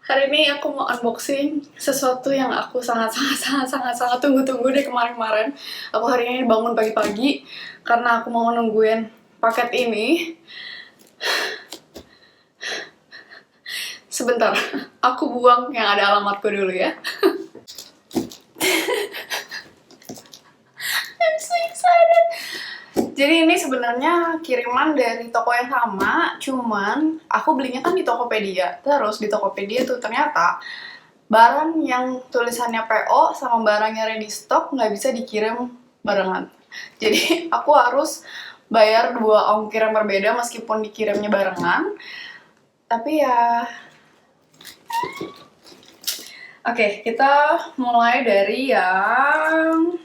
Hari ini aku mau unboxing sesuatu yang aku sangat tunggu-tunggu dari kemarin-kemarin. Aku hari ini bangun pagi-pagi karena aku mau nungguin paket ini. Sebentar, aku buang yang ada alamatku dulu ya. I'm so excited. Jadi ini sebenarnya kiriman dari toko yang sama, cuman aku belinya kan di Tokopedia. Terus di Tokopedia tuh ternyata barang yang tulisannya PO sama barangnya ready stock nggak bisa dikirim barengan. Jadi aku harus bayar dua ongkir yang berbeda meskipun dikirimnya barengan. Tapi ya, oke, kita mulai dari yang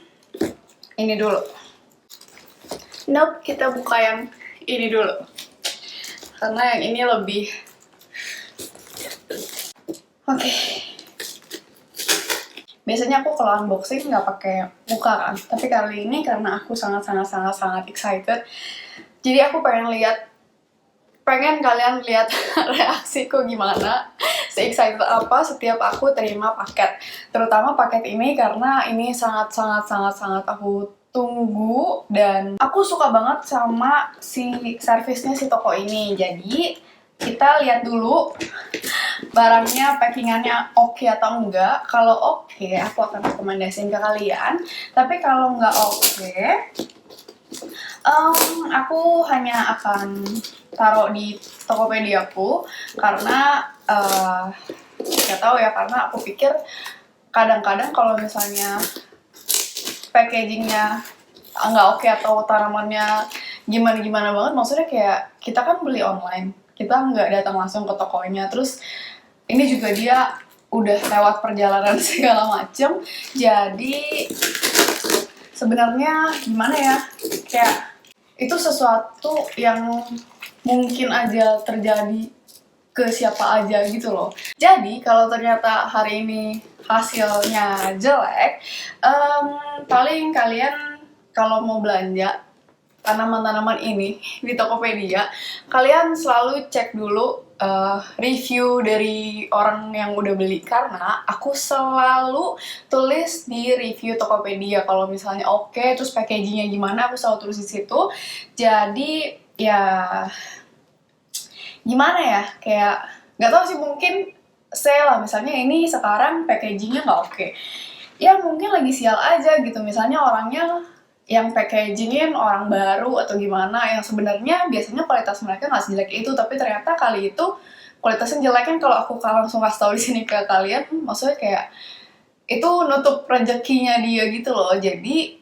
ini dulu. Nope, kita buka yang ini dulu. Karena yang ini lebih... Oke. Biasanya aku kalau unboxing nggak pakai muka kan. Tapi kali ini karena aku sangat excited. Jadi aku pengen kalian lihat reaksiku gimana, se-excited apa setiap aku terima paket. Terutama paket ini karena ini sangat aku tunggu dan aku suka banget sama si servisnya si toko ini. Jadi kita lihat dulu barangnya, packingannya oke atau enggak. Kalau oke, aku akan rekomendasiin ke kalian. Tapi kalau nggak oke, aku hanya akan taruh di Tokopedia aku karena nggak tahu ya, karena aku pikir kadang-kadang kalau misalnya packagingnya nggak oke atau tanamannya gimana banget, maksudnya kayak kita kan beli online, kita nggak datang langsung ke tokonya, terus ini juga dia udah lewat perjalanan segala macem, jadi sebenarnya gimana ya, kayak itu sesuatu yang mungkin aja terjadi ke siapa aja gitu loh. Jadi kalau ternyata hari ini hasilnya jelek, paling kalian kalau mau belanja tanaman-tanaman ini di Tokopedia, kalian selalu cek dulu review dari orang yang udah beli, karena aku selalu tulis di review Tokopedia kalau misalnya oke, terus packagingnya gimana, aku selalu tulis di situ. Jadi ya gimana ya, kayak nggak tahu sih, mungkin saya lah misalnya ini sekarang packagingnya nggak oke, ya mungkin lagi sial aja gitu, misalnya orangnya yang packagingin orang baru atau gimana, yang sebenarnya biasanya kualitas mereka nggak sejelek itu, tapi ternyata kali itu kualitasnya jelek. Kan kalau aku langsung kasih tahu di sini ke kalian, maksudnya kayak itu nutup rezekinya dia gitu loh. Jadi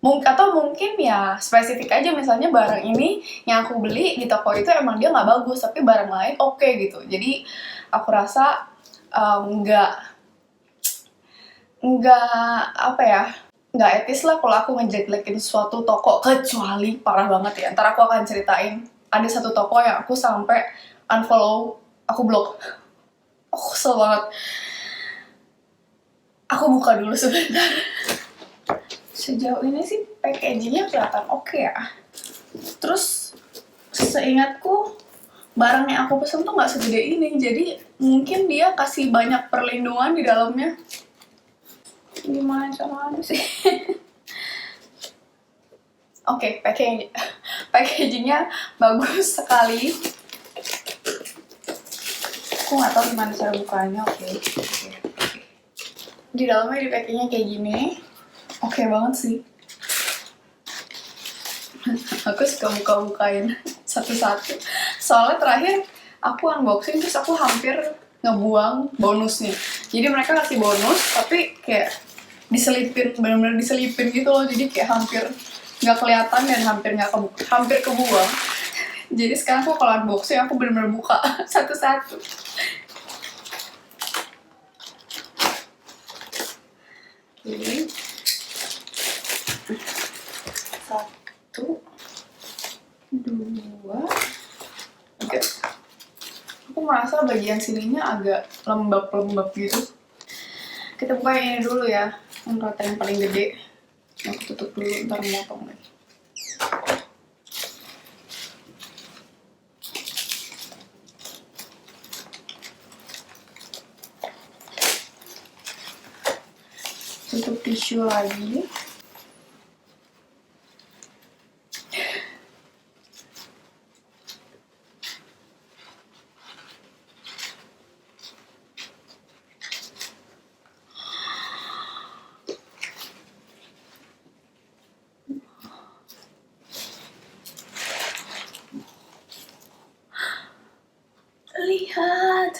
atau mungkin ya spesifik aja, misalnya barang ini yang aku beli di toko itu emang dia nggak bagus, tapi barang lain oke gitu. Jadi aku rasa nggak apa ya, nggak etis lah kalau aku ngejelek-jelekin suatu toko, kecuali parah banget ya. Ntar aku akan ceritain ada satu toko yang aku sampai unfollow, aku blok. Oh, kesel banget. Aku buka dulu sebentar. Sejauh ini sih packagingnya kelihatan oke ya. Terus seingatku barang yang aku pesen tuh nggak segede ini, jadi mungkin dia kasih banyak perlindungan di dalamnya. Gimana caranya sih? Oke, packagingnya bagus sekali. Aku nggak tahu gimana cara bukanya. Oke. Di dalamnya di packagingnya kayak gini. Oke banget sih. Aku suka buka-bukain satu-satu. Soalnya terakhir aku unboxing terus aku hampir ngebuang bonusnya. Jadi mereka kasih bonus tapi kayak diselipin, benar-benar diselipin gitu loh. Jadi kayak hampir nggak kelihatan dan hampir kebuang. Jadi sekarang aku kalau unboxing aku benar-benar buka satu-satu. Jadi satu, dua, tiga. Aku merasa bagian sininya agak lembab gitu. Kita buka yang ini dulu ya, yang kelihatan yang paling gede. Aku tutup dulu, ntar motong lagi. tutup tisu lagi. Lihat.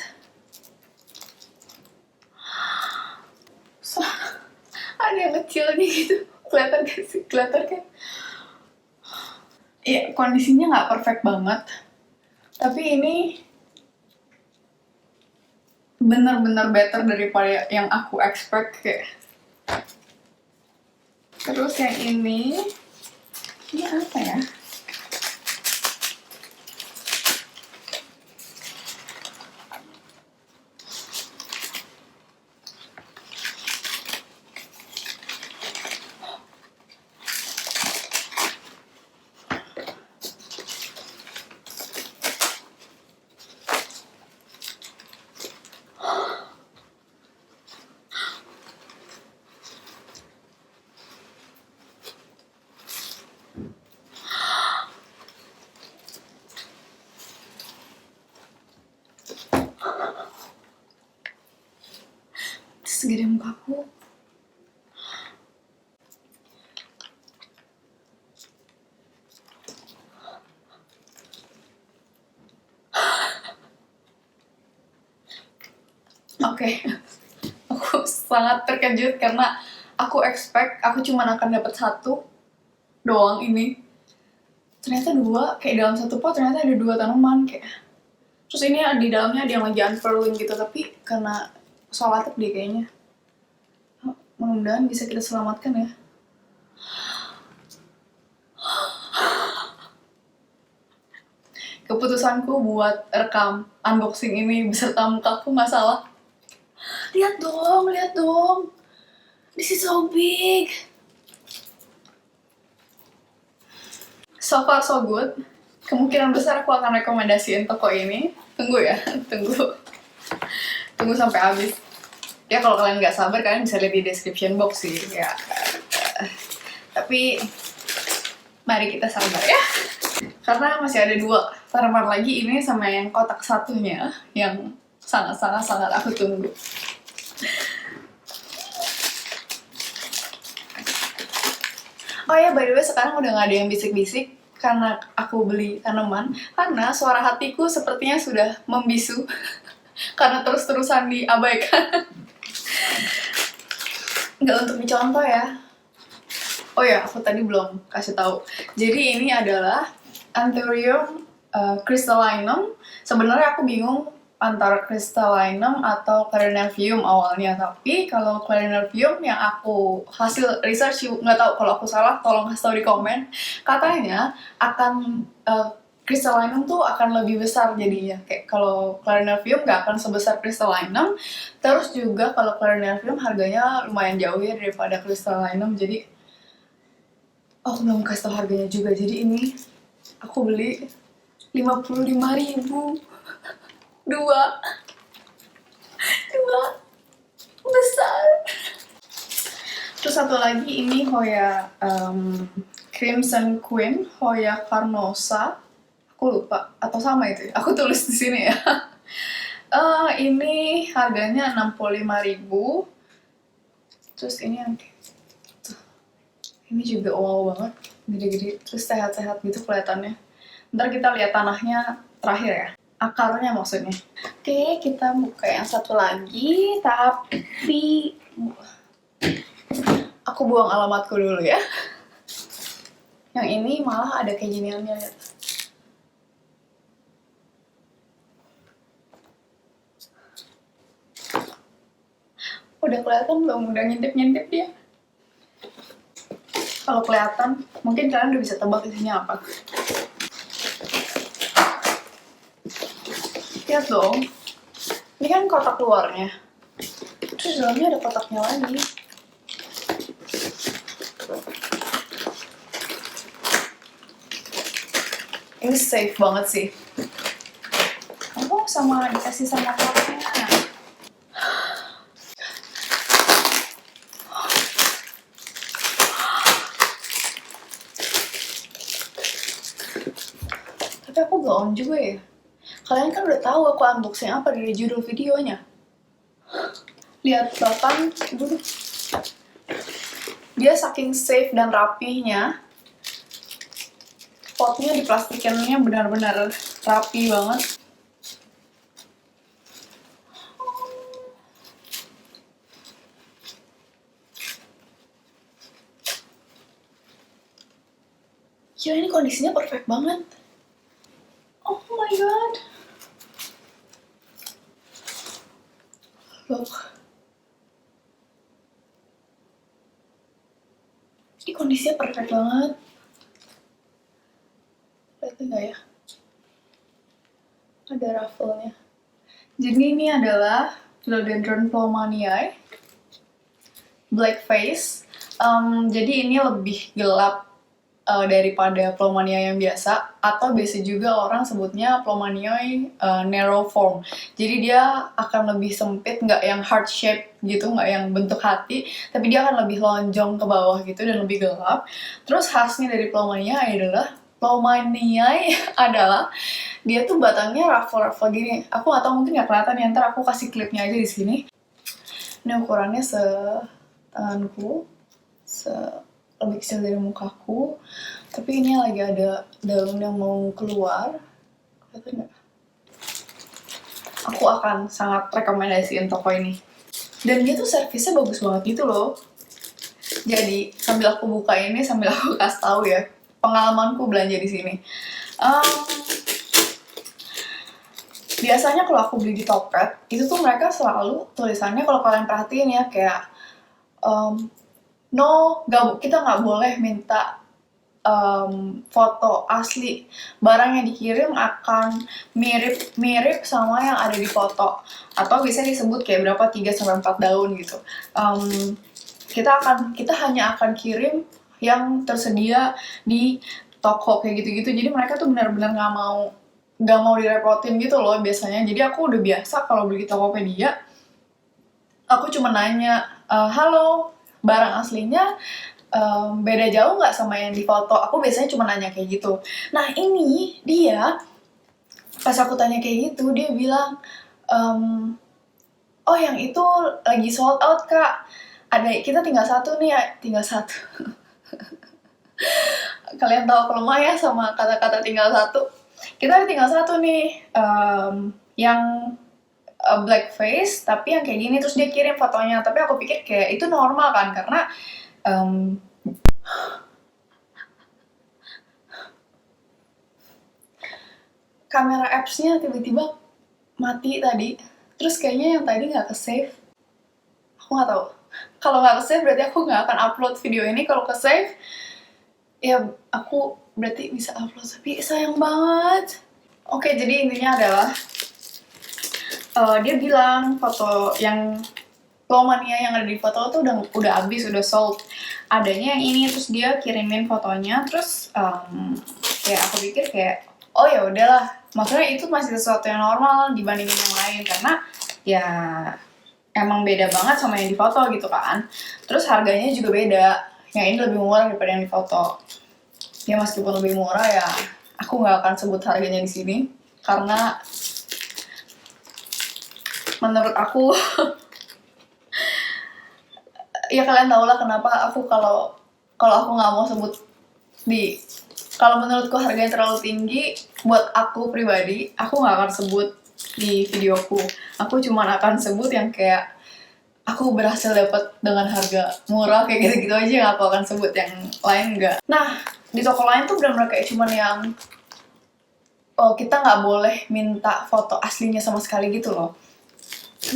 Ada yang kecil nih gitu. Kelihatan gak sih? Kelihatan kan? Iya, kondisinya nggak perfect banget. Tapi ini benar-benar better daripada yang aku expect kayak. Terus yang ini apa ya? Segede mukaku. Oke. Aku sangat terkejut karena aku expect aku cuma akan dapat satu doang ini. Ternyata dua, kayak dalam satu pot ternyata ada 2 tanaman kayak. Terus ini di dalamnya ada yang lagi unfurling gitu, tapi karena salah deh kayaknya. Mudah-mudahan bisa kita selamatkan ya. Keputusanku buat rekam unboxing ini beserta mukaku nggak salah. Lihat dong, lihat dong. This is so big. So far so good. Kemungkinan besar aku akan rekomendasiin toko ini. Tunggu ya, tunggu sampai habis. Ya kalau kalian nggak sabar, kalian bisa lihat di description box sih. Ya. Tapi mari kita sabar ya. Karena masih ada 2 tanaman lagi, ini sama yang kotak satunya yang sangat aku tunggu. Oh ya, by the way sekarang udah nggak ada yang bisik-bisik karena aku beli tanaman. Karena suara hatiku sepertinya sudah membisu karena terus-terusan diabaikan. Nggak untuk dicontoh ya. Oh ya, aku tadi belum kasih tahu. Jadi ini adalah Anthurium crystallinum. Sebenarnya aku bingung antara crystallinum atau Clarinervium awalnya, tapi kalau Clarinervium yang aku hasil research, nggak tahu kalau aku salah, tolong kasih tahu di komen. Katanya akan crystallinum tuh akan lebih besar jadinya, kayak kalau Clarinervium nggak akan sebesar crystallinum. Terus juga kalau Clarinervium harganya lumayan jauh ya daripada crystallinum, jadi aku belum kasih tahu harganya juga. Jadi ini aku beli 55.000. Dua besar. Terus satu lagi ini Hoya Crimson Queen, Hoya carnosa. Aku lupa atau sama itu ya? Aku tulis di sini ya. Ini harganya 65.000. Terus ini yang ini juga wow banget, gede-gede, terus sehat-sehat gitu kelihatannya. Ntar kita lihat tanahnya terakhir ya, akarnya maksudnya. Oke, kita buka yang satu lagi, tapi aku buang alamatku dulu ya. Yang ini malah ada kayak giniannya, lihat. Udah kelihatan belum? Udah ngintip-ngintip dia. Kalau kelihatan, mungkin kalian udah bisa tebak isinya apa. Lihat dong. Ini kan kotak luarnya. Terus dalamnya ada kotaknya lagi. Ini safe banget sih. Oh, sama dikasih sama kotaknya. on juga ya. Kalian kan udah tahu aku unboxing apa dari judul videonya. Lihat batang dulu. Dia saking safe dan rapihnya. Potnya diplastikannya benar-benar rapi banget. Ya ini kondisinya perfect banget. Oh my god. Look. Ini kondisinya perfect banget. Lihat nggak ya? Ada ruffle-nya. Jadi ini adalah Philodendron Plowmaniae Black Face. Jadi ini lebih gelap daripada Plowmania yang biasa, atau biasa juga orang sebutnya Plowmaniae narrow form. Jadi dia akan lebih sempit, nggak yang heart shape gitu, nggak yang bentuk hati, tapi dia akan lebih lonjong ke bawah gitu dan lebih gelap. Terus khasnya dari Plowmaniae adalah dia tuh batangnya ruffle-ruffle gini. Aku nggak tahu, mungkin nggak kelihatan ya, ntar aku kasih klipnya aja di sini. Ini ukurannya tanganku, lebih kecil dari mukaku, tapi ini lagi ada daun yang mau keluar. Kelihatan nggak? Aku akan sangat rekomendasiin toko ini. Dan dia tuh servisnya bagus banget gitu loh. Jadi sambil aku buka ini, sambil aku kasih tahu ya pengalamanku belanja di sini. Biasanya kalau aku beli di Tokped, itu tuh mereka selalu tulisannya, kalau kalian perhatiin ya, kayak kita nggak boleh minta foto asli. Barang yang dikirim akan mirip sama yang ada di foto, atau bisa disebut kayak berapa 3-4 daun gitu. Kita hanya akan kirim yang tersedia di toko kayak gitu-gitu. Jadi mereka tuh benar-benar nggak mau direpotin gitu loh biasanya. Jadi aku udah biasa kalau beli di Tokopedia, aku cuma nanya, halo, barang aslinya beda jauh nggak sama yang di foto? Aku biasanya cuma nanya kayak gitu. Nah ini dia, pas aku tanya kayak gitu, dia bilang, oh yang itu lagi sold out kak, kita tinggal satu nih ya. Tinggal satu. Kalian tahu aku lemah ya sama kata-kata tinggal satu. Kita tinggal satu nih, yang black face, tapi yang kayak gini. Terus dia kirim fotonya, tapi aku pikir kayak itu normal kan, karena kamera apps-nya tiba-tiba mati tadi. Terus kayaknya yang tadi nggak ke-save. Aku nggak tahu. Kalau nggak ke-save berarti aku nggak akan upload video ini. Kalau ke-save, ya aku berarti bisa upload. Tapi sayang banget. Oke, jadi intinya adalah dia bilang foto yang Plowmania yang ada di foto tuh udah habis, udah sold. Adanya yang ini, terus dia kirimin fotonya, terus kayak aku pikir kayak, oh ya udahlah, maksudnya itu masih sesuatu yang normal dibandingin yang lain, karena ya emang beda banget sama yang di foto gitu kan. Terus harganya juga beda, yang ini lebih murah daripada yang di foto. Ya meskipun lebih murah ya, aku nggak akan sebut harganya di sini karena menurut aku ya kalian tau lah kenapa aku kalau aku nggak mau sebut kalau menurutku harganya terlalu tinggi buat aku pribadi, aku nggak akan sebut di videoku. Aku cuma akan sebut yang kayak aku berhasil dapat dengan harga murah kayak gitu-gitu aja, yang aku akan sebut, yang lain enggak. Nah di toko lain tuh benar-benar kayak cuman yang kita nggak boleh minta foto aslinya sama sekali gitu loh.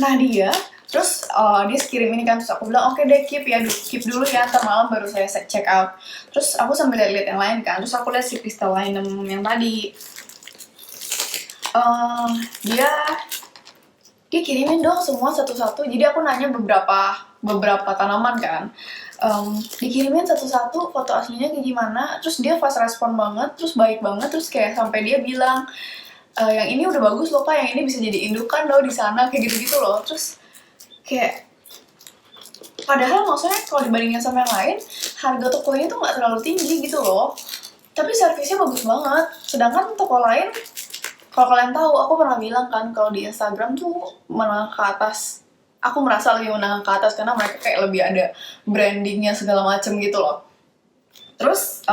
Nah dia terus dia kirim ini kan, terus aku bilang oke deh, keep dulu ya, ntar malam baru saya check out. Terus aku sambil lihat yang lain kan, terus aku lihat si crystallinum yang tadi, dia kirimin dong semua satu-satu. Jadi aku nanya beberapa tanaman kan, dikirimin satu-satu foto aslinya kayak gimana. Terus dia fast respon banget, terus baik banget, terus kayak sampai dia bilang, yang ini udah bagus loh kak, yang ini bisa jadi indukan loh di sana, kayak gitu-gitu loh. Terus kayak padahal maksudnya kalau dibandingin sama yang lain, harga tokonya tuh nggak terlalu tinggi gitu loh, tapi servisnya bagus banget. Sedangkan toko lain Kalau kalian tahu, aku pernah bilang kan kalau di Instagram tuh menengah ke atas. Aku merasa lebih menengah ke atas karena mereka kayak lebih ada brandingnya segala macem gitu loh. Terus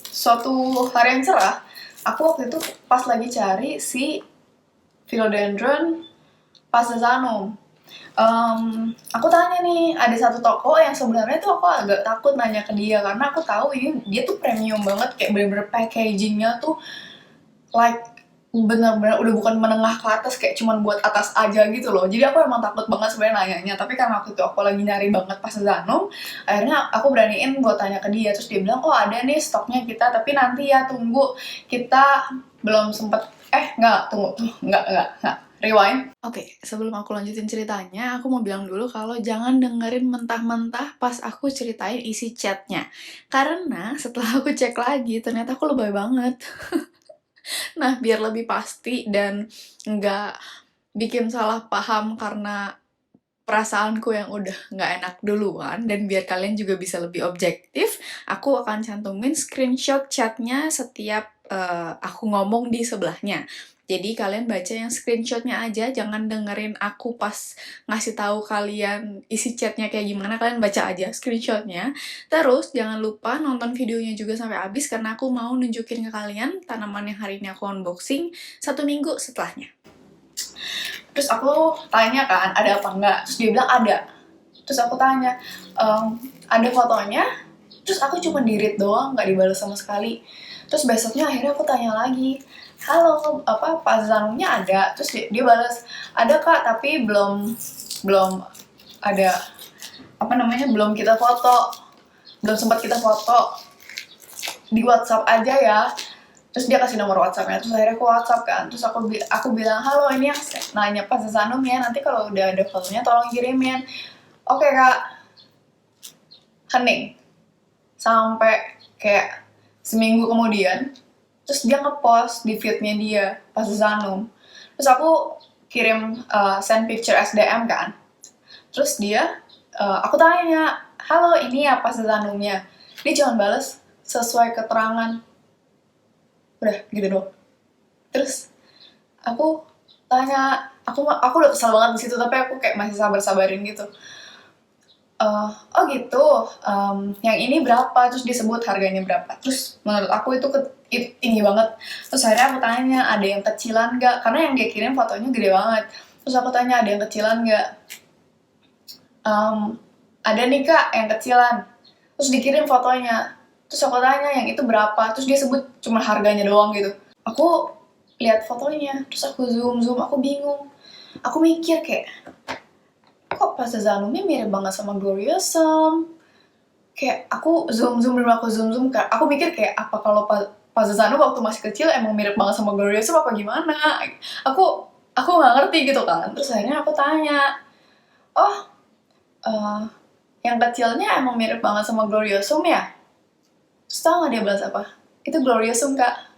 suatu hari yang cerah, aku waktu itu pas lagi cari si Philodendron Passasanum. Aku tanya nih, ada satu toko yang sebenarnya tuh aku agak takut nanya ke dia karena aku tahu ini dia tuh premium banget, kayak bener-bener packagingnya tuh like bener-bener udah bukan menengah ke atas, kayak cuman buat atas aja gitu loh. Jadi aku emang takut banget sebenarnya nanyanya, tapi karena waktu itu aku lagi nyari banget Passasanum, akhirnya aku beraniin buat tanya ke dia. Terus dia bilang, oh ada nih stoknya kita, tapi nanti ya tunggu, kita belum sempet, nggak, rewind. Oke, sebelum aku lanjutin ceritanya, aku mau bilang dulu kalau jangan dengerin mentah-mentah pas aku ceritain isi chatnya. Karena setelah aku cek lagi, ternyata aku lebay banget. Nah, biar lebih pasti dan nggak bikin salah paham karena perasaanku yang udah nggak enak duluan, dan biar kalian juga bisa lebih objektif, aku akan cantumin screenshot chatnya setiap aku ngomong di sebelahnya. Jadi kalian baca yang screenshotnya aja, jangan dengerin aku pas ngasih tahu kalian isi chatnya kayak gimana, kalian baca aja screenshotnya. Terus jangan lupa nonton videonya juga sampai habis karena aku mau nunjukin ke kalian tanaman yang hari ini aku unboxing 1 minggu setelahnya. Terus aku tanya kan, ada apa enggak? Terus dia bilang ada. Terus aku tanya, ada fotonya? Terus aku cuma di-read doang, nggak dibalas sama sekali. Terus besoknya akhirnya aku tanya lagi, halo, Passasanumnya ada? Terus dia balas, ada kak, tapi belum ada, belum kita foto, belum sempat kita foto, di WhatsApp aja ya. Terus dia kasih nomor WhatsAppnya, terus akhirnya aku WhatsApp kan. Terus aku bilang, halo, ini yang nanya Passasanum ya, nanti kalau udah ada fotonya tolong kirimin. Oke kak. Hening. Sampai kayak seminggu kemudian, terus dia ngepost di feednya dia Passasanum. Terus aku kirim send picture SDM kan. Terus dia, aku tanya, halo ini ya Passasanumnya. Dia cuma bales sesuai keterangan. Udah gitu doang. Terus aku tanya, aku udah kesel banget di situ, tapi aku kayak masih sabar-sabarin gitu. Oh gitu, yang ini berapa? Terus disebut harganya berapa. Terus menurut aku itu tinggi banget. Terus akhirnya aku tanya, ada yang kecilan nggak? Karena yang dia kirim fotonya gede banget. Terus aku tanya, ada yang kecilan nggak? Ada nih kak, yang kecilan. Terus dikirim fotonya. Terus aku tanya, yang itu berapa? Terus dia sebut cuma harganya doang gitu. Aku lihat fotonya, terus aku zoom, aku bingung. Aku mikir kayak, kok Passasanumnya mirip banget sama Gloriosum? Kayak aku zoom, aku mikir kayak, apa kalau Passasanum waktu masih kecil emang mirip banget sama Gloriosum apa gimana? Aku nggak ngerti gitu kan. Terus akhirnya aku tanya, oh, yang kecilnya emang mirip banget sama Gloriosum ya? Terus tau gak dia balas apa? Itu Gloriosum kak.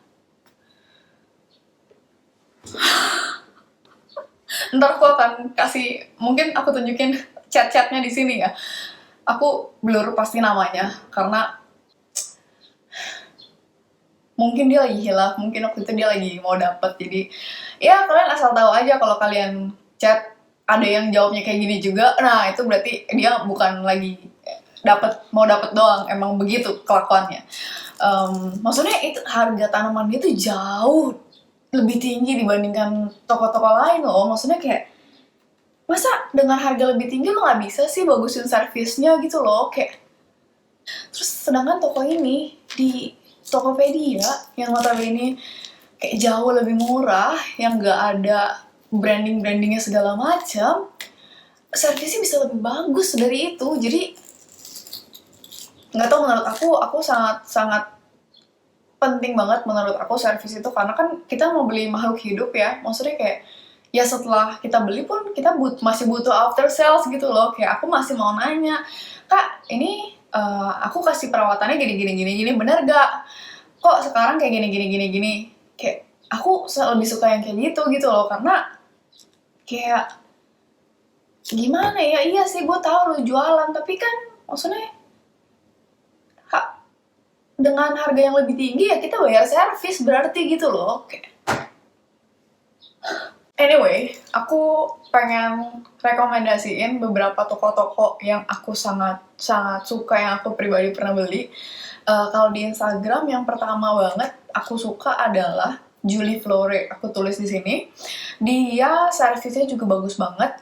Ntar aku akan kasih, mungkin aku tunjukin chat-chatnya di sini ya. Aku blur pasti namanya karena mungkin dia lagi hilaf, mungkin waktu itu dia lagi mau dapet. Jadi ya kalian asal tahu aja kalau kalian chat ada yang jawabnya kayak gini juga, nah itu berarti dia bukan lagi mau dapet doang, emang begitu kelakuannya. Maksudnya itu harga tanaman dia tuh jauh lebih tinggi dibandingkan toko-toko lain loh. Maksudnya kayak, masa dengan harga lebih tinggi lo nggak bisa sih bagusin servisnya gitu loh, kayak. Terus sedangkan toko ini di Tokopedia yang notabene kayak jauh lebih murah, yang nggak ada brandingnya segala macam, servisnya bisa lebih bagus dari itu. Jadi nggak tahu, menurut aku sangat penting banget menurut aku servis itu, karena kan kita mau beli makhluk hidup ya. Maksudnya kayak, ya setelah kita beli pun kita masih butuh after sales gitu loh. Kayak aku masih mau nanya, kak ini aku kasih perawatannya gini, bener gak? Kok sekarang kayak gini? Kayak aku lebih suka yang kayak gitu loh, karena kayak gimana ya, iya sih gue tahu lu jualan, tapi kan maksudnya dengan harga yang lebih tinggi ya kita bayar servis berarti gitu loh. Kayak Anyway, aku pengen rekomendasiin beberapa toko-toko yang aku sangat suka, yang aku pribadi pernah beli. Kalau di Instagram yang pertama banget aku suka adalah Julie Flore. Aku tulis di sini. Dia servisnya juga bagus banget.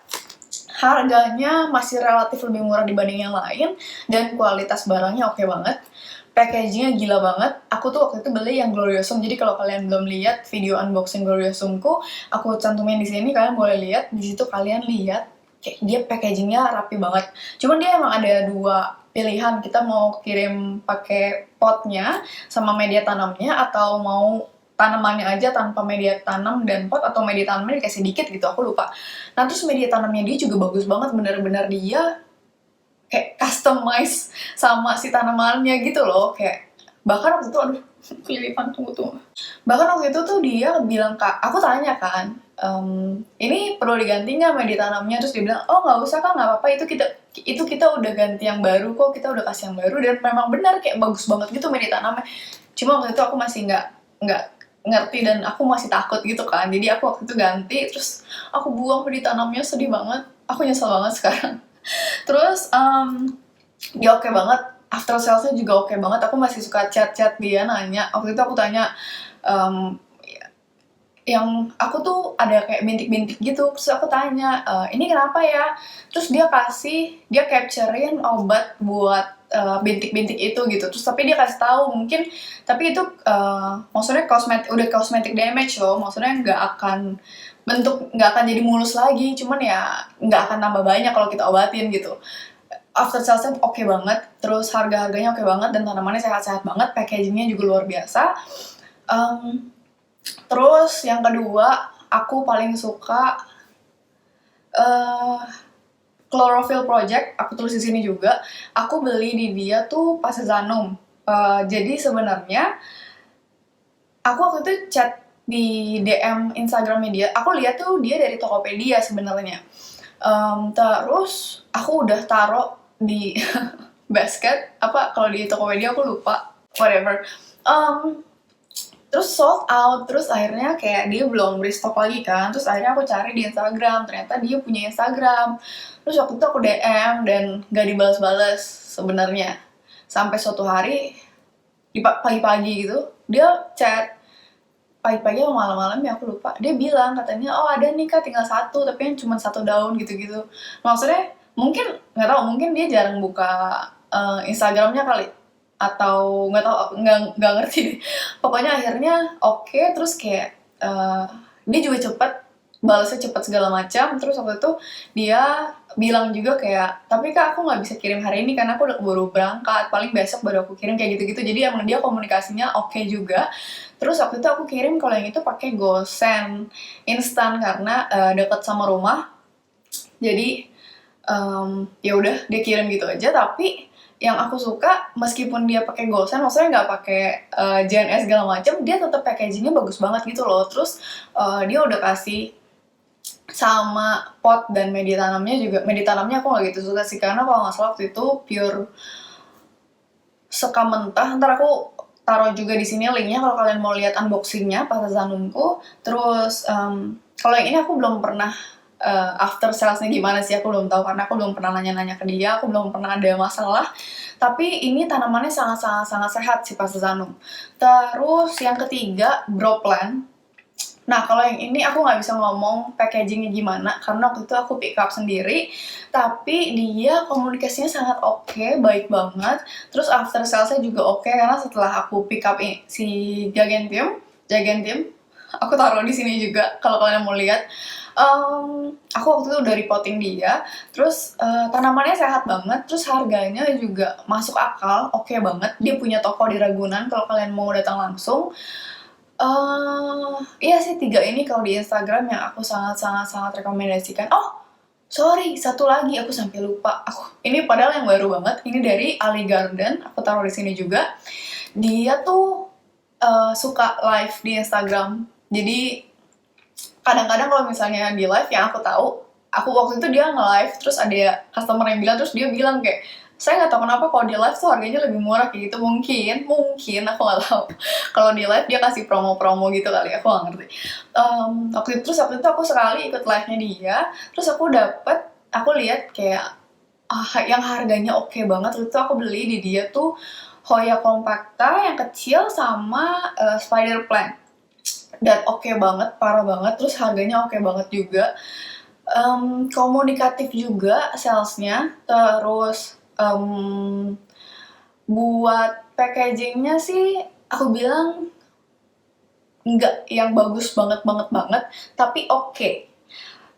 Harganya masih relatif lebih murah dibanding yang lain dan kualitas barangnya oke banget. Packagingnya gila banget. Aku tuh waktu itu beli yang Gloriosum. Jadi kalau kalian belum lihat video unboxing Gloriosumku, aku cantumin di sini. Kalian boleh lihat. Di situ kalian lihat kayak dia packagingnya rapi banget. Cuman dia emang ada dua pilihan. Kita mau kirim pakai potnya sama media tanamnya atau mau tanamannya aja tanpa media tanam dan pot, atau media tanamnya dikasih dikit gitu. Aku lupa. Nah terus media tanamnya dia juga bagus banget. Bener-bener dia kayak customize sama si tanamannya gitu loh. Kayak bahkan waktu itu, aduh kelilipan, tunggu. Bahkan waktu itu tuh dia bilang, Kak, aku tanya kan, ini perlu diganti nggak media tanamnya? Terus dia bilang, oh nggak usah Kak, nggak apa-apa, itu kita udah ganti yang baru kok, kita udah kasih yang baru. Dan memang benar kayak bagus banget gitu media tanamnya. Cuma waktu itu aku masih nggak ngerti dan aku masih takut gitu kan. Jadi aku waktu itu ganti, terus aku buang media tanamnya, sedih banget. Aku nyesel banget sekarang. Terus dia oke banget, after salesnya juga oke banget. Aku masih suka chat dia nanya. Waktu itu aku tanya, yang aku tuh ada kayak bintik-bintik gitu. Terus aku tanya, ini kenapa ya? Terus dia capturein obat buat bintik-bintik itu gitu. Terus tapi dia kasih tahu mungkin, tapi itu maksudnya cosmetic damage loh. Maksudnya nggak akan jadi mulus lagi, cuman ya nggak akan tambah banyak kalau kita obatin gitu. After salesnya oke banget, terus harga-harganya oke banget, dan tanamannya sehat-sehat banget, packagingnya juga luar biasa. Terus yang kedua, aku paling suka Chlorophyll Project. Aku tulis di sini juga. Aku beli di dia tuh Pasezanum. Jadi sebenarnya aku waktu itu chat di DM Instagramnya dia. Aku lihat tuh dia dari Tokopedia sebenarnya. Terus aku udah taruh di basket, apa kalau di Tokopedia aku lupa, whatever. Terus sold out, terus akhirnya kayak dia belum restock lagi kan. Terus akhirnya aku cari di Instagram, ternyata dia punya Instagram. Terus waktu itu aku DM dan gak dibalas-balas sebenarnya. Sampai suatu hari di pagi-pagi gitu, dia chat pagi-pagi atau malam-malam ya aku lupa. Dia bilang katanya, oh ada nih Kak, tinggal satu, tapi yang cuma 1 daun gitu-gitu. Maksudnya mungkin nggak tahu, mungkin dia jarang buka Instagramnya kali, atau nggak tahu, nggak ngerti deh. Pokoknya akhirnya oke, terus kayak dia juga cepet balasnya, cepet segala macam. Terus waktu itu dia bilang juga kayak, tapi Kak aku nggak bisa kirim hari ini karena aku udah keburu berangkat, paling besok baru aku kirim, kayak gitu-gitu. Jadi emang dia komunikasinya oke juga. Terus waktu itu aku kirim kalau yang itu pakai GoSend instan karena deket sama rumah. Jadi ya udah dia kirim gitu aja. Tapi yang aku suka, meskipun dia pakai GoSend, maksudnya nggak pakai JNS segala macam, dia tetap packagingnya bagus banget gitu loh. Terus dia udah kasih sama pot dan media tanamnya juga. Media tanamnya aku nggak gitu suka sih, karena kalau nggak salah waktu itu pure sekam mentah. Ntar aku taruh juga di sini linknya kalau kalian mau lihat unboxingnya Pasezanumku. Terus kalau yang ini aku belum pernah after salesnya gimana sih, aku belum tahu karena aku belum pernah nanya-nanya ke dia, aku belum pernah ada masalah. Tapi ini tanamannya sangat sehat si Pasezanum. Terus yang ketiga, Broplan. Nah kalau yang ini aku nggak bisa ngomong packagingnya gimana karena waktu itu aku pick up sendiri. Tapi dia komunikasinya sangat oke, baik banget. Terus after salesnya juga oke, karena setelah aku pick up si Gagentium, aku taruh di sini juga kalau kalian mau lihat. Aku waktu itu udah repotting dia. Terus tanamannya sehat banget. Terus harganya juga masuk akal, oke banget. Dia punya toko di Ragunan kalau kalian mau datang langsung. Iya sih, 3 ini kalau di Instagram yang aku sangat rekomendasikan. Oh, sorry, satu lagi aku sampai lupa. Ini padahal yang baru banget. Ini dari Ali Garden. Aku taruh di sini juga. Dia tuh suka live di Instagram. Jadi kadang-kadang kalau misalnya di live yang aku tahu, aku waktu itu dia nge-live, terus ada customer yang bilang, terus dia bilang kayak, Saya nggak tahu kenapa kalau di live tuh harganya lebih murah kayak gitu. Mungkin aku nggak tahu. Kalau di live dia kasih promo-promo gitu kali, aku nggak ngerti. Waktu itu aku sekali ikut live-nya dia, terus aku lihat kayak yang harganya oke banget. Waktu itu aku beli di dia tuh Hoya Compacta yang kecil sama Spider Plant, dan oke banget, parah banget. Terus harganya oke banget juga. Komunikatif juga salesnya. Terus buat packagingnya sih aku bilang nggak yang bagus banget, tapi oke.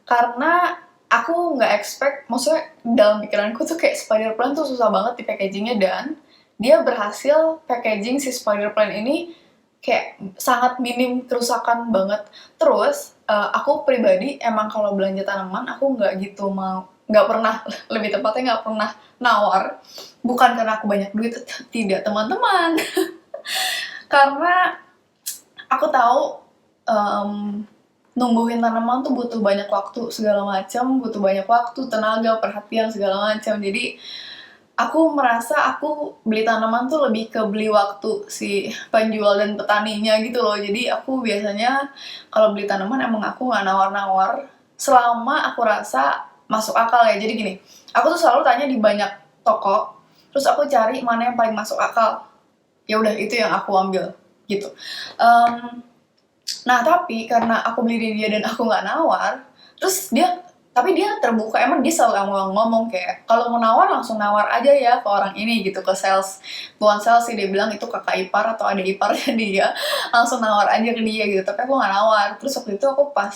Karena aku nggak expect, maksudnya dalam pikiranku tuh kayak Spider-Plan tuh susah banget di packagingnya, dan dia berhasil packaging si Spider-Plan ini kayak sangat minim kerusakan banget. Terus aku pribadi emang kalau belanja tanaman aku nggak pernah lebih tepatnya nggak pernah nawar. Bukan karena aku banyak duit, tidak teman-teman. Karena aku tahu numbuhin tanaman tuh butuh banyak waktu segala macam, butuh banyak waktu, tenaga, perhatian segala macam. Jadi aku merasa aku beli tanaman tuh lebih ke beli waktu si penjual dan petaninya gitu loh. Jadi aku biasanya kalau beli tanaman emang aku nggak nawar-nawar selama aku rasa masuk akal ya. Jadi gini, aku tuh selalu tanya di banyak toko, terus aku cari mana yang paling masuk akal. Ya udah itu yang aku ambil gitu. Nah tapi karena aku beli di dia dan aku nggak nawar, terus tapi dia terbuka, emang dia selalu ngomong kayak kalau mau nawar langsung nawar aja ya ke orang ini gitu, ke sales. Bukan sales sih, dia bilang itu kakak ipar atau adik iparnya dia, langsung nawar aja ke dia gitu. Tapi aku nggak nawar. Terus waktu itu aku pas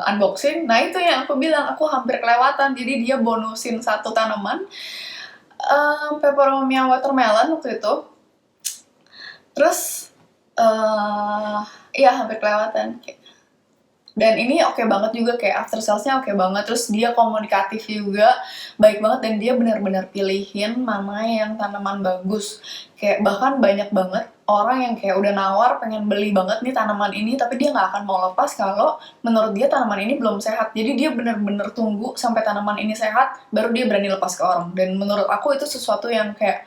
unboxing, nah itu yang aku bilang aku hampir kelewatan. Jadi dia bonusin satu tanaman, peperomia watermelon waktu itu. Terus iya hampir kelewatan. Dan ini oke banget juga, kayak after salesnya oke banget. Terus dia komunikatif juga, baik banget, dan dia benar-benar pilihin mana yang tanaman bagus. Kayak bahkan banyak banget orang yang kayak udah nawar pengen beli banget nih tanaman ini, tapi dia nggak akan mau lepas kalau menurut dia tanaman ini belum sehat. Jadi dia benar-benar tunggu sampai tanaman ini sehat, baru dia berani lepas ke orang. Dan menurut aku itu sesuatu yang kayak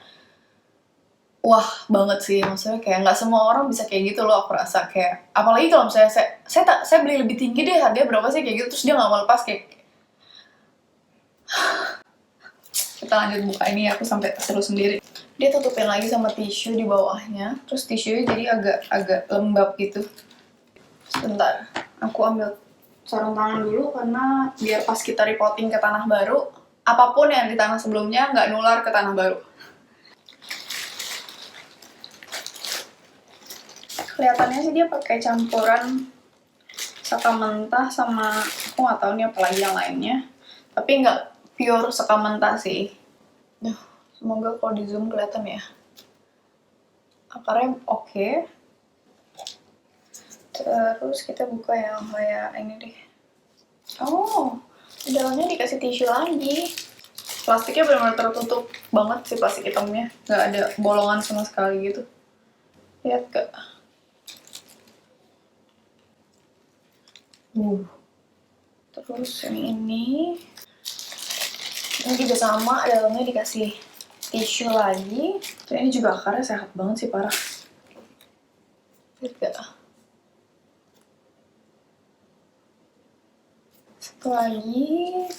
wah banget sih, maksudnya kayak nggak semua orang bisa kayak gitu loh. Aku rasa kayak, apalagi kalau misalnya saya beli lebih tinggi deh, harganya berapa sih kayak gitu, terus dia nggak mau lepas kayak. Kita lanjut buka ini, aku sampai seru sendiri. Dia tutupin lagi sama tisu di bawahnya, terus tisunya jadi agak lembab gitu. Sebentar, aku ambil sarung tangan dulu karena biar pas kita repotting ke tanah baru, apapun yang di tanah sebelumnya nggak nular ke tanah baru. Kelihatannya sih dia pakai campuran saka mentah sama aku nggak tahu nih apalagi yang lainnya, tapi nggak pure saka mentah sih. Semoga kalau di zoom kelihatan ya. Akarnya oke. Terus kita buka yang kayak ini deh. Oh, di dalamnya dikasih tisu lagi. Plastiknya benar-benar tertutup banget sih, plastik hitamnya, nggak ada bolongan sama sekali gitu. Lihat gak? Terus yang ini juga sama, dalamnya dikasih tisu lagi. Dan ini juga akarnya sehat banget sih, parah. Lihat gak? Satu lagi.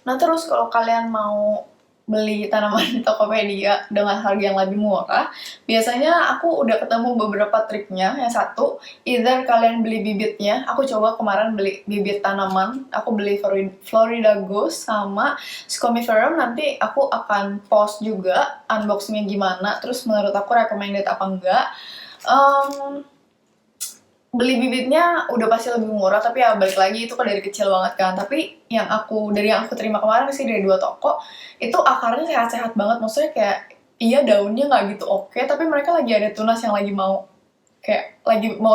Nah terus kalau kalian mau beli tanaman di Tokopedia dengan harga yang lebih murah, biasanya aku udah ketemu beberapa triknya. Yang satu, either kalian beli bibitnya. Aku coba kemarin beli bibit tanaman, aku beli Florida Ghost sama Scomiferum. Nanti aku akan post juga unboxingnya gimana, terus menurut aku recommended apa enggak. Beli bibitnya udah pasti lebih murah, tapi ya balik lagi itu kan dari kecil banget kan. Tapi yang aku terima kemarin sih dari 2 toko, itu akarnya sehat-sehat banget. Maksudnya kayak iya daunnya nggak gitu oke, tapi mereka lagi ada tunas yang lagi mau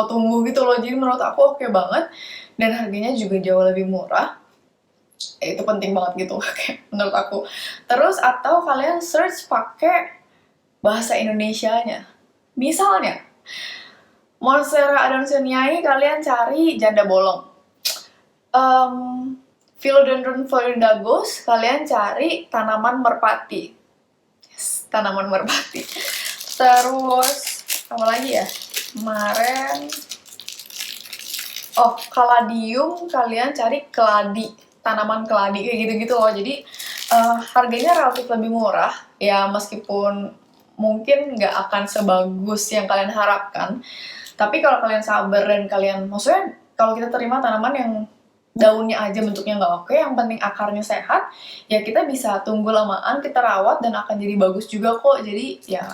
tumbuh gitu loh. Jadi menurut aku oke banget, dan harganya juga jauh lebih murah. Itu penting banget gitu kayak menurut aku. Terus atau kalian search pakai bahasa Indonesianya. Misalnya Monstera adansoniae kalian cari janda bolong. Philodendron Florida Ghost kalian cari tanaman merpati. tanaman merpati. Terus apa lagi ya? Kemarin kaladium, kalian cari keladi, tanaman keladi kayak gitu-gitu loh. Jadi harganya relatif lebih murah ya, meskipun mungkin nggak akan sebagus yang kalian harapkan. Tapi kalau kalian sabar dan kalian, maksudnya kalau kita terima tanaman yang daunnya aja bentuknya nggak oke, yang penting akarnya sehat, ya kita bisa tunggu lamaan, kita rawat dan akan jadi bagus juga kok. Jadi ya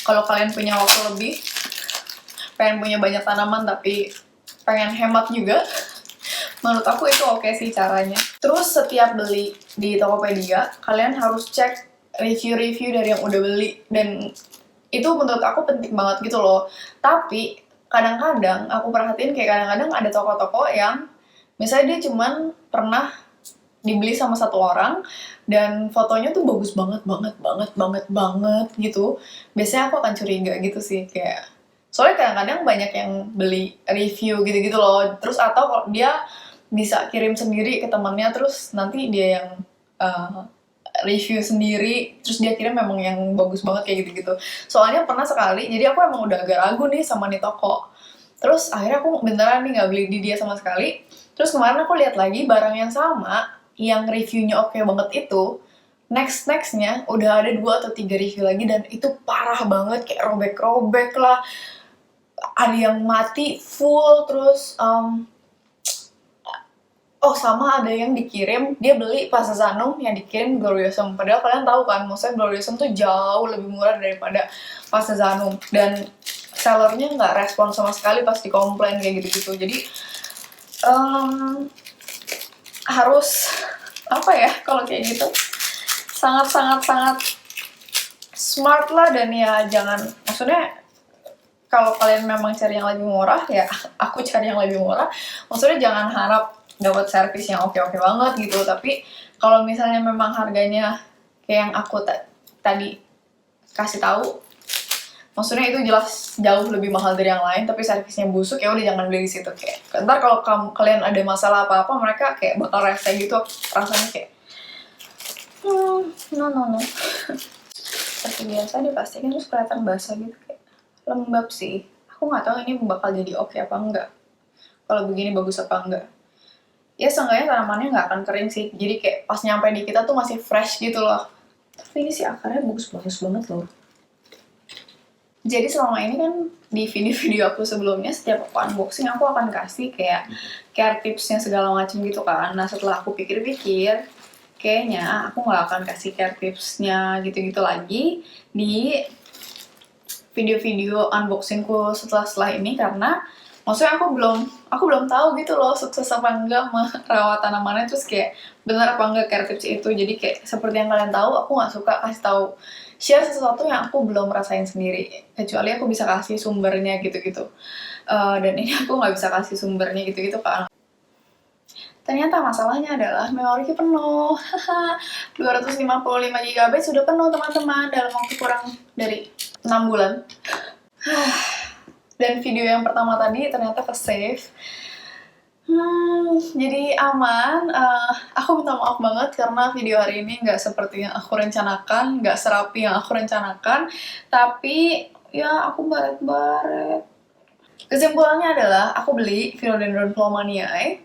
kalau kalian punya waktu lebih, pengen punya banyak tanaman tapi pengen hemat juga, menurut aku itu oke sih caranya. Terus setiap beli di Tokopedia, kalian harus cek review-review dari yang udah beli, dan itu menurut aku penting banget gitu loh. Tapi kadang-kadang aku perhatiin kayak kadang-kadang ada toko-toko yang misalnya dia cuman pernah dibeli sama satu orang dan fotonya tuh bagus banget gitu. Biasanya aku akan curiga gitu sih, kayak soalnya kadang-kadang banyak yang beli review gitu-gitu loh. Terus atau kalau dia bisa kirim sendiri ke temannya, terus nanti dia yang review sendiri, terus dia kirim memang yang bagus banget kayak gitu-gitu. Soalnya pernah sekali, jadi aku emang udah agak ragu nih sama nih toko. Terus akhirnya aku beneran nih nggak beli di dia sama sekali. Terus kemarin aku lihat lagi barang yang sama, yang reviewnya oke banget itu, nextnya udah ada 2 atau 3 review lagi dan itu parah banget, kayak robek-robek lah, ada yang mati full. Terus sama ada yang dikirim, dia beli Pasazanum yang dikirim Gloriosum. Padahal kalian tahu kan, maksudnya Gloriosum tuh jauh lebih murah daripada Pasazanum. Dan sellernya nggak respon sama sekali pas dikomplain kayak gitu-gitu. Jadi harus apa ya, kalau kayak gitu sangat smart lah. Dan ya jangan, maksudnya kalau kalian memang cari yang lebih murah, ya aku cari yang lebih murah. Maksudnya jangan harap dapat servis yang oke-oke banget gitu. Tapi kalau misalnya memang harganya kayak yang aku tadi kasih tahu, maksudnya itu jelas jauh lebih mahal dari yang lain, tapi servisnya busuk, ya udah jangan beli di situ. Kayak ntar kalau kalian ada masalah apa-apa, mereka kayak bakal rese gitu, rasanya kayak no. Seperti biasa dipastikan terus kelihatan basah gitu, kayak lembab sih. Aku nggak tahu ini bakal jadi oke apa enggak, kalau begini bagus apa enggak. Ya seenggaknya tanamannya nggak akan kering sih, jadi kayak pas nyampe di kita tuh masih fresh gitu loh. Tapi ini sih akarnya bagus banget loh. Jadi selama ini kan di video-video aku sebelumnya, setiap aku unboxing aku akan kasih kayak care tipsnya segala macam gitu kan. Nah setelah aku pikir-pikir, kayaknya aku nggak akan kasih care tipsnya gitu-gitu lagi di video-video unboxingku setelah ini, karena maksudnya aku belum tahu gitu loh sukses apa enggak merawat tanamannya, terus kayak benar apa enggak care tips itu. Jadi kayak seperti yang kalian tahu, aku nggak suka kasih tahu share sesuatu yang aku belum rasain sendiri, kecuali aku bisa kasih sumbernya gitu-gitu. Dan ini aku nggak bisa kasih sumbernya gitu-gitu kan. Ternyata masalahnya adalah memoriku penuh. 255 GB sudah penuh teman-teman dalam waktu kurang dari 6 bulan. Dan video yang pertama tadi ternyata ke-save. Jadi aman. Aku minta maaf banget karena video hari ini nggak seperti yang aku rencanakan, nggak serapi yang aku rencanakan. Tapi ya aku baret-baret. Kesimpulannya adalah aku beli Philodendron Ploumaniae,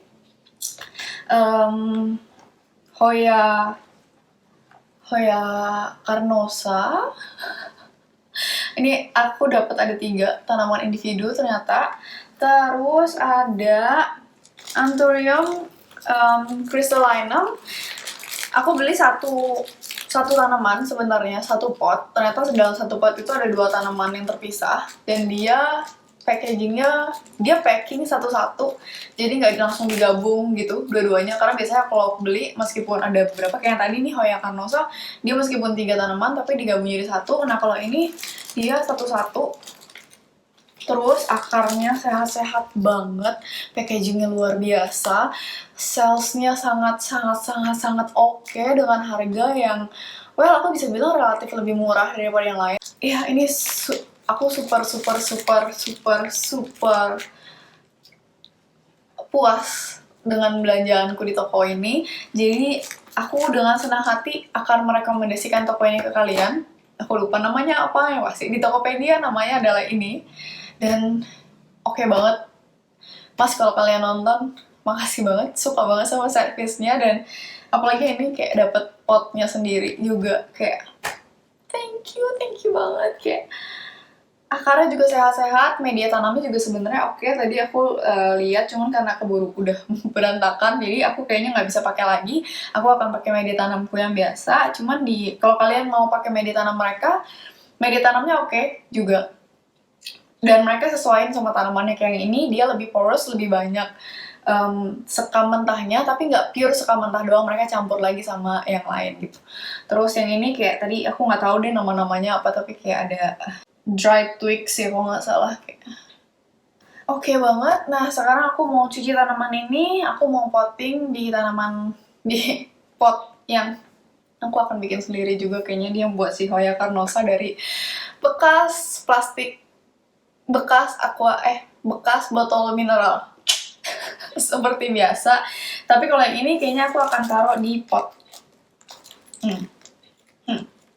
Hoya carnosa. Ini aku dapat ada 3 tanaman individu ternyata. Terus ada Anthurium crystallinum. Aku beli satu tanaman sebenarnya, 1 pot. Ternyata dalam 1 pot itu ada 2 tanaman yang terpisah, dan dia packagingnya, dia packing satu-satu, jadi nggak langsung digabung gitu dua-duanya. Karena biasanya kalau beli, meskipun ada beberapa kayak yang tadi nih Hoya carnosa, dia meskipun 3 tanaman tapi digabung jadi 1. Nah kalau ini dia satu-satu, terus akarnya sehat-sehat banget, packagingnya luar biasa, salesnya sangat oke, dengan harga yang aku bisa bilang relatif lebih murah daripada yang lain. Ya ini aku super puas dengan belanjaanku di toko ini. Jadi aku dengan senang hati akan merekomendasikan toko ini ke kalian. Aku lupa namanya apa, yang pasti di Tokopedia namanya adalah ini. Dan oke banget. Pas kalau kalian nonton, makasih banget, suka banget sama servisnya. Dan apalagi ini kayak dapet potnya sendiri juga, kayak thank you banget. Kayak akarnya juga sehat-sehat, media tanamnya juga sebenarnya oke. Tadi aku lihat, cuman karena keburu udah berantakan, jadi aku kayaknya nggak bisa pakai lagi. Aku akan pakai media tanamku yang biasa. Cuman kalau kalian mau pakai media tanam mereka, media tanamnya oke juga. Dan mereka sesuaiin sama tanamannya. Kayak yang ini dia lebih porous, lebih banyak sekam mentahnya, tapi nggak pure sekam mentah doang, mereka campur lagi sama yang lain gitu. Terus yang ini kayak tadi aku nggak tahu deh nama-namanya apa, tapi kayak ada dry twigs ya kalau nggak salah. Kayak oke banget. Nah sekarang aku mau cuci tanaman ini, aku mau potting di pot yang aku akan bikin sendiri juga. Kayaknya dia buat si Hoya carnosa dari bekas plastik, bekas botol mineral. Seperti biasa. Tapi kalau yang ini kayaknya aku akan taruh di pot.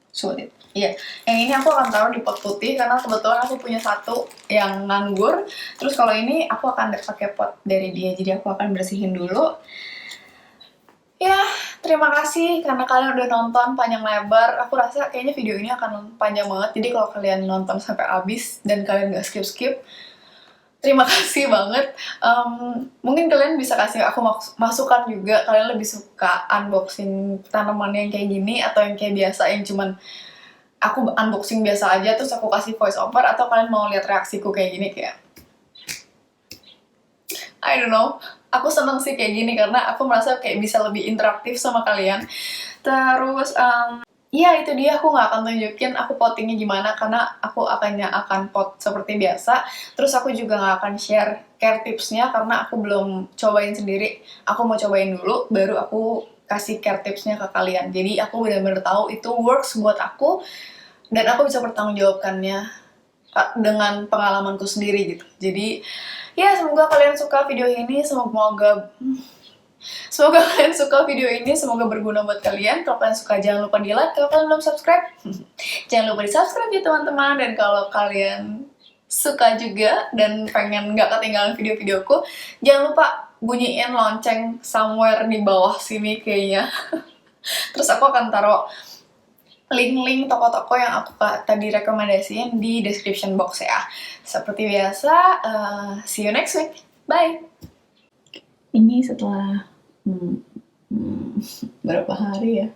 Sulit. Iya, yang ini aku akan taruh di pot putih karena kebetulan aku punya satu yang nganggur. Terus kalau ini aku akan pakai pot dari dia, jadi aku akan bersihin dulu. Ya, terima kasih karena kalian udah nonton panjang lebar. Aku rasa kayaknya video ini akan panjang banget, jadi kalau kalian nonton sampai habis dan kalian gak skip-skip, terima kasih banget. Mungkin kalian bisa kasih aku masukan juga, kalian lebih suka unboxing tanaman yang kayak gini atau yang kayak biasa yang cuman aku unboxing biasa aja terus aku kasih voice over, atau kalian mau lihat reaksiku kayak gini. Kayak I don't know, aku seneng sih kayak gini karena aku merasa kayak bisa lebih interaktif sama kalian. Terus ya itu dia, aku nggak akan tunjukin aku pottingnya gimana karena aku akan pot seperti biasa. Terus aku juga nggak akan share care tipsnya karena aku belum cobain sendiri. Aku mau cobain dulu baru aku kasih care tipsnya ke kalian. Jadi aku benar-benar tahu itu works buat aku dan aku bisa bertanggungjawabkannya dengan pengalamanku sendiri gitu. Jadi ya semoga kalian suka video ini, semoga kalian suka video ini, semoga berguna buat kalian. Kalau kalian suka jangan lupa di like, kalau kalian belum subscribe jangan lupa di subscribe ya teman-teman. Dan kalau kalian suka juga dan pengen gak ketinggalan video-videoku, jangan lupa bunyiin lonceng somewhere di bawah sini kayaknya. Terus aku akan taruh link-link toko-toko yang aku tadi rekomendasiin di description box ya. Seperti biasa, see you next week. Bye! Ini setelah berapa hari ya?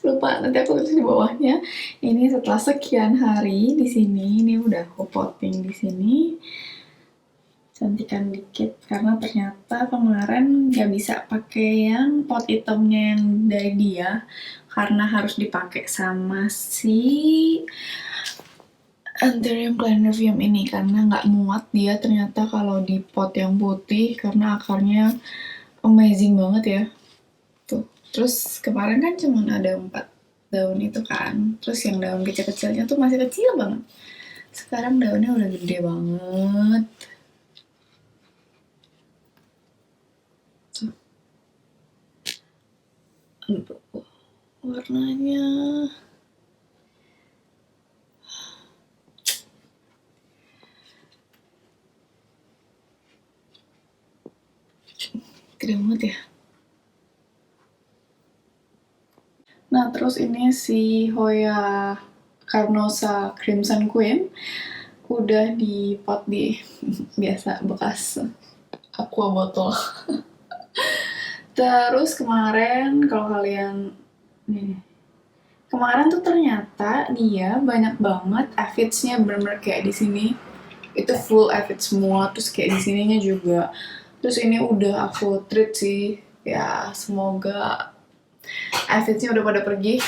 Lupa, nanti aku tulis di bawahnya. Ini setelah sekian hari di sini, ini udah aku potting di sini. Cantikan dikit karena ternyata kemarin nggak bisa pakai yang pot hitamnya yang dari dia karena harus dipakai sama si Anthurium planivium ini karena nggak muat dia ternyata kalau di pot yang putih karena akarnya amazing banget ya tuh. Terus kemarin kan cuma ada 4 daun itu kan, terus yang daun kecil-kecilnya tuh masih kecil banget, sekarang daunnya udah gede banget tuh. Warnanya gede banget ya. Nah terus ini si Hoya carnosa Crimson Queen udah di pot di biasa bekas aqua botol. Terus kemarin kalau kalian nih, kemarin tuh ternyata dia banyak banget aphids-nya, bener-bener kayak di sini itu full aphids semua, terus kayak di sininya juga. Terus ini udah aku treat sih, ya semoga aphids-nya udah pada pergi,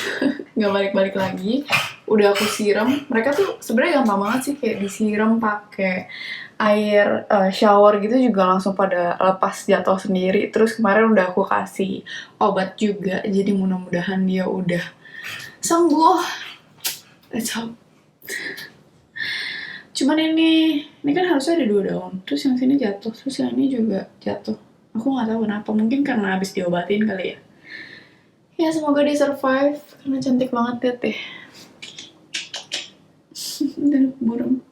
nggak balik-balik lagi. Udah aku siram, mereka tuh sebenarnya gampang banget sih, kayak disiram pakai air shower gitu juga langsung pada lepas jatuh sendiri. Terus kemarin udah aku kasih obat juga, jadi mudah-mudahan dia udah sembuh. Let's hope. Cuman ini kan harusnya ada 2 daun, terus yang sini jatuh, terus yang ini juga jatuh. Aku nggak tahu kenapa, mungkin karena habis diobatin kali ya. Ya semoga dia survive karena cantik banget ya teh. Dan burung.